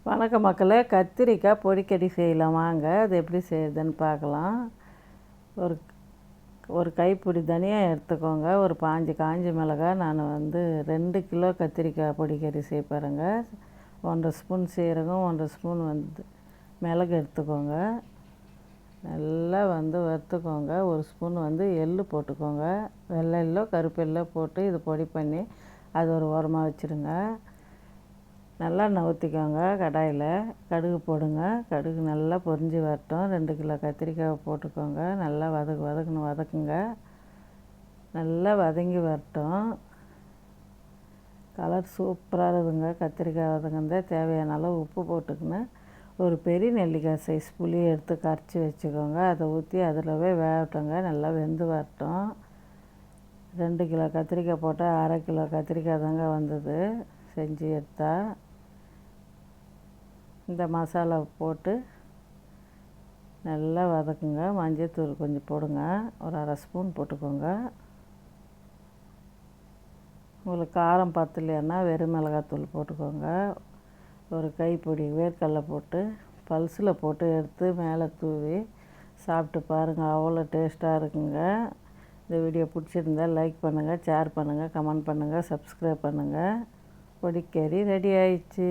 வணக்க மக்களே, கத்திரிக்காய் பொடிக்கறி செய்யலாம் வாங்க. அது எப்படி செய்யுதுன்னு பார்க்கலாம். ஒரு ஒரு கைப்பிடி தனியாக எடுத்துக்கோங்க. ஒரு 5 காஞ்ச மிளகாய். நான் 2 கிலோ கத்திரிக்காய் பொடிக்கறி செய்ய போகிறேங்க. 1 ஸ்பூன் சீரகம், 1 ஸ்பூன் மிளகு எடுத்துக்கோங்க. நல்லா வறுத்துக்கோங்க. 1 ஸ்பூன் எள்ளு போட்டுக்கோங்க. வெள்ளை எள்ளோ கருப்பு எள்ளோ போட்டு இது பொடி பண்ணி அது ஒரு ஓரமாக வச்சுருங்க. நல்லா ஊற்றிக்கோங்க. கடாயில் கடுகு போடுங்க. கடுகு நல்லா பொரிஞ்சு வரட்டும். 2 கிலோ கத்திரிக்காயை போட்டுக்கோங்க. நல்லா வதக்குங்க. நல்லா வதங்கி வரட்டும். கலர் சூப்பராக இருக்குதுங்க. கத்திரிக்காய் வதங்குனதே தேவையான அளவு உப்பு போட்டுக்கின்னு ஒரு பெரிய நெல்லிக்காய் சைஸ் புளி எடுத்து கரைச்சி வச்சுக்கோங்க. அதை ஊற்றி அதிலவே வேகட்டுங்க. நல்லா வெந்து வரட்டும். 2 கிலோ கத்திரிக்காய் போட்டால் 1/2 கிலோ கத்திரிக்காய் தாங்க வந்தது செஞ்சு எடுத்தால். இந்த மசாலா போட்டு நல்லா வதக்குங்க. மஞ்சள்தூள் கொஞ்சம் போடுங்க. ஒரு 1/2 ஸ்பூன் போட்டுக்கோங்க. உங்களுக்கு காரம் பத்தலைன்னா வெறும் மிளகாத்தூள் போட்டுக்கோங்க. ஒரு கைப்பிடி வேர்க்கடலை போட்டு பல்ஸில் போட்டு எடுத்து மேலே தூவி சாப்பிட்டு பாருங்கள். அவ்வளோ டேஸ்ட்டாக இருக்குங்க. இந்த வீடியோ பிடிச்சிருந்தால் லைக் பண்ணுங்கள், ஷேர் பண்ணுங்கள், கமெண்ட் பண்ணுங்கள், சப்ஸ்கிரைப் பண்ணுங்கள். பொடிக்கறி ரெடி ஆயிடுச்சு.